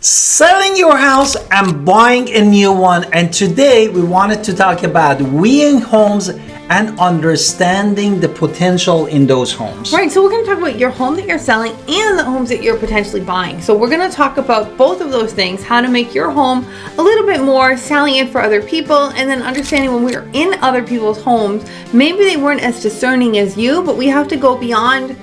Selling your house and buying a new one. And today we wanted to talk about viewing homes and understanding the potential in those homes. Right, so we're going to talk about your home that you're selling and the homes that you're potentially buying. So we're going to talk about both of those things, how to make your home a little bit more salient for other people, and then understanding when we're in other people's homes, maybe they weren't as discerning as you, but we have to go beyond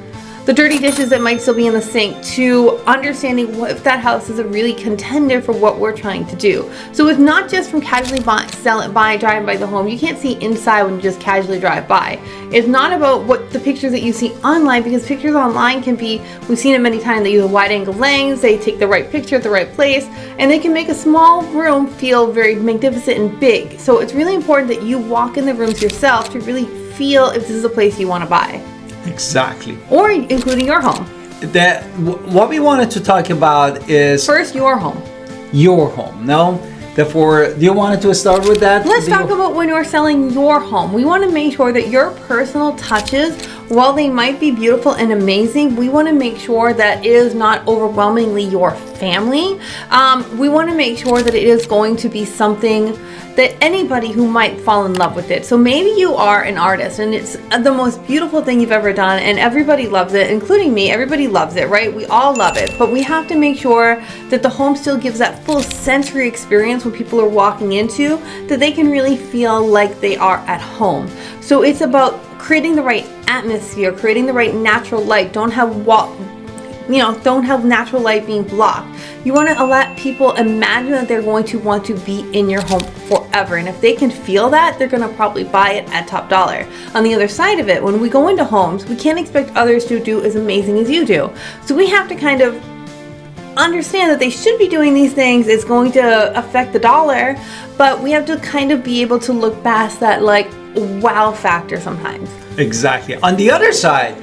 the dirty dishes that might still be in the sink to understanding if that house is a really contender for what we're trying to do. So it's not just from casually driving by the home. You can't see inside when you just casually drive by. It's not about what the pictures that you see online, because pictures online can be, we've seen it many times, they use a wide angle lens, they take the right picture at the right place, and they can make a small room feel very magnificent and big. So it's really important that you walk in the rooms yourself to really feel if this is a place you want to buy. Exactly. Or including your home. What we wanted to talk about is first your home. Your home. No? Therefore, do you want to start with that? Let's talk about when you're selling your home. We want to make sure that your personal touches, while they might be beautiful and amazing, we want to make sure that it is not overwhelmingly your family. We want to make sure that it is going to be something that anybody who might fall in love with it. So maybe you are an artist and it's the most beautiful thing you've ever done and everybody loves it, including me. Everybody loves it, right? We all love it, but we have to make sure that the home still gives that full sensory experience when people are walking into, that they can really feel like they are at home. So it's about creating the right atmosphere, creating the right natural light. Don't have natural light being blocked. You want to let people imagine that they're going to want to be in your home forever. And if they can feel that, they're going to probably buy it at top dollar. On the other side of it, when we go into homes, we can't expect others to do as amazing as you do. So we have to kind of understand that they should be doing these things. It's going to affect the dollar, but we have to kind of be able to look past that wow factor sometimes. Exactly. On the other side,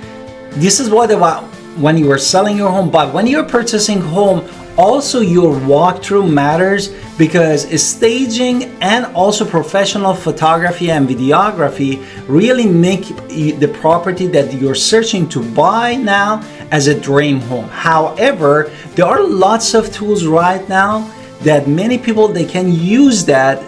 this is what about when you are selling your home, but when you're purchasing home, also your walkthrough matters, because staging and also professional photography and videography really make the property that you're searching to buy now as a dream home. However, there are lots of tools right now that many people, they can use that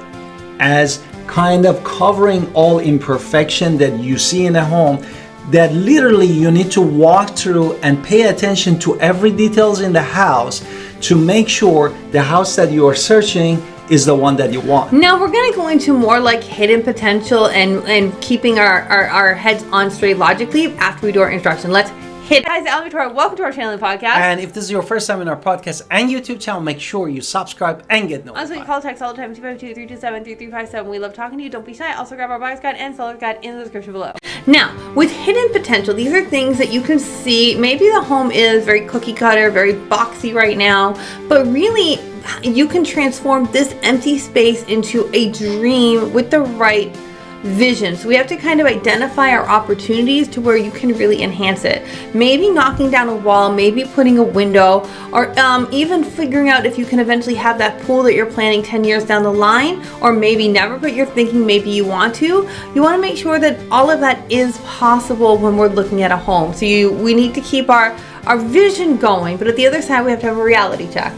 as kind of covering all imperfection that you see in a home, that literally you need to walk through and pay attention to every details in the house to make sure the house that you are searching is the one that you want. Now we're going to go into more like hidden potential and keeping our heads on straight logically after we do our introduction. Let's hit. Guys, Victoria, welcome to our channel and podcast. And if this is your first time in our podcast and YouTube channel, make sure you subscribe and get notified. Also, you call text all the time, 252-327-3357. We love talking to you. Don't be shy. Also, grab our buyer's guide and seller's guide in the description below. Now, with hidden potential, these are things that you can see. Maybe the home is very cookie cutter, very boxy right now, but really you can transform this empty space into a dream with the right vision. So we have to kind of identify our opportunities to where you can really enhance it. Maybe knocking down a wall, maybe putting a window, or even figuring out if you can eventually have that pool that you're planning 10 years down the line, or maybe never, but you're thinking maybe you want to. You want to make sure that all of that is possible when we're looking at a home. So we need to keep our vision going, but at the other side we have to have a reality check.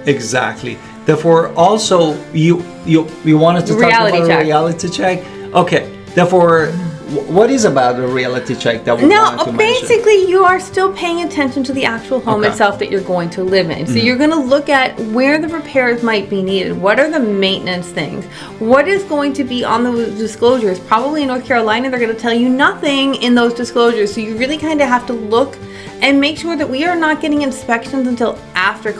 Exactly. Therefore, also you wanted to talk about a reality check. Okay, therefore, what is about a reality check that we wanted to mention? Basically, you are still paying attention to the actual home itself that you're going to live in. So you're going to look at where the repairs might be needed. What are the maintenance things? What is going to be on the disclosures? Probably in North Carolina, they're going to tell you nothing in those disclosures. So you really kind of have to look and make sure that we are not getting inspections until after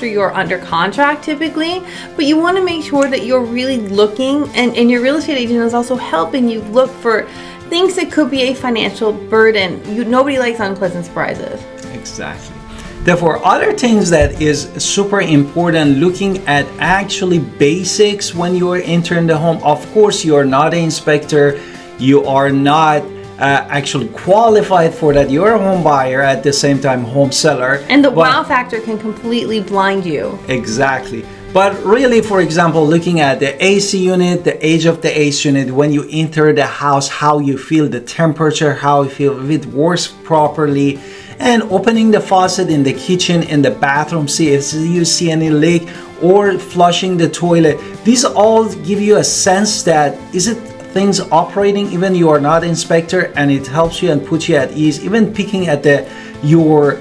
you're under contract typically, but you want to make sure that you're really looking, and your real estate agent is also helping you look for things that could be a financial burden. Nobody likes unpleasant surprises. Exactly. Therefore, other things that is super important, looking at actually basics when you are entering the home. Of course, you are not an inspector, you are not actually qualified for that. You're a home buyer, at the same time home seller, and the wow factor can completely blind you. Exactly. But really, for example, looking at the AC unit, the age of the AC unit, when you enter the house, how you feel the temperature, how you feel, if it works properly, and opening the faucet in the kitchen, in the bathroom, see if you see any leak, or flushing the toilet. These all give you a sense that is it things operating even you are not inspector, and it helps you and puts you at ease. Even picking at your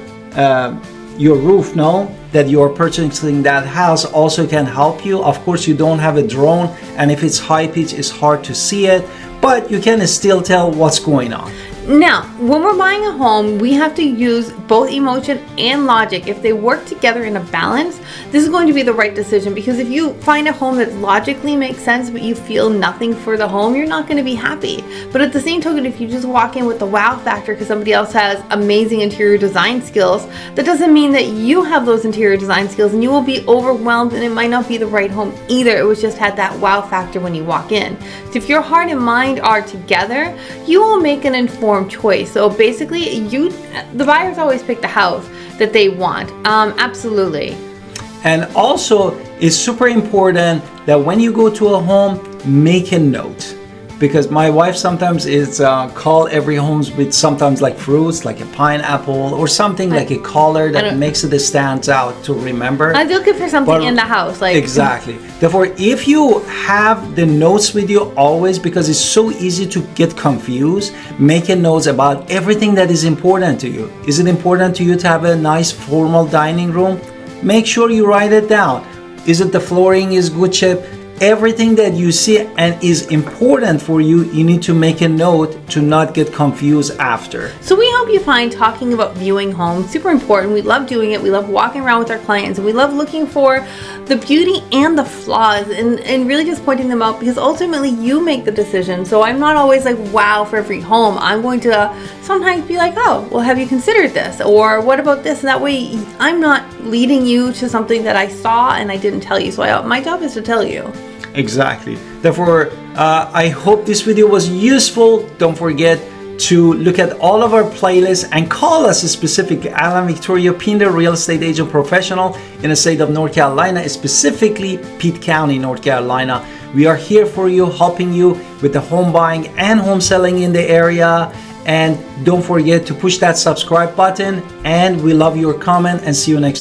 roof, know that you're purchasing that house also can help you. Of course, you don't have a drone, and if it's high pitch, it's hard to see it, but you can still tell what's going on. Now, when we're buying a home, we have to use both emotion and logic. If they work together in a balance, this is going to be the right decision, because if you find a home that logically makes sense, but you feel nothing for the home, you're not going to be happy. But at the same token, if you just walk in with the wow factor because somebody else has amazing interior design skills, that doesn't mean that you have those interior design skills, and you will be overwhelmed, and it might not be the right home either. It was just had that wow factor when you walk in. So if your heart and mind are together, you will make an informed choice. So basically, the buyers always pick the house that they want. Absolutely. And also, it's super important that when you go to a home, make a note. Because my wife sometimes is call every homes with sometimes like fruits, like a pineapple or something like a color that makes it stands out to remember. I'm looking for something in the house, like exactly. Therefore, if you have the notes with you always, because it's so easy to get confused, make a notes about everything that is important to you. Is it important to you to have a nice formal dining room? Make sure you write it down. Is it the flooring is good shape? Everything that you see and is important for you, you need to make a note to not get confused after. So we hope you find talking about viewing homes super important. We love doing it. We love walking around with our clients, and we love looking for the beauty and the flaws, and really just pointing them out, because ultimately you make the decision. So I'm not always like wow for every home. I'm going to sometimes be like, oh, well, have you considered this? Or what about this? And that way I'm not leading you to something that I saw and I didn't tell you. So my job is to tell you. Exactly. Therefore, I hope this video was useful. Don't forget to look at all of our playlists and call us specifically. Alan Victoria Pinder, real estate agent professional in the state of North Carolina, specifically Pitt County, North Carolina. We are here for you, helping you with the home buying and home selling in the area. And don't forget to push that subscribe button, and we love your comment, and see you next time.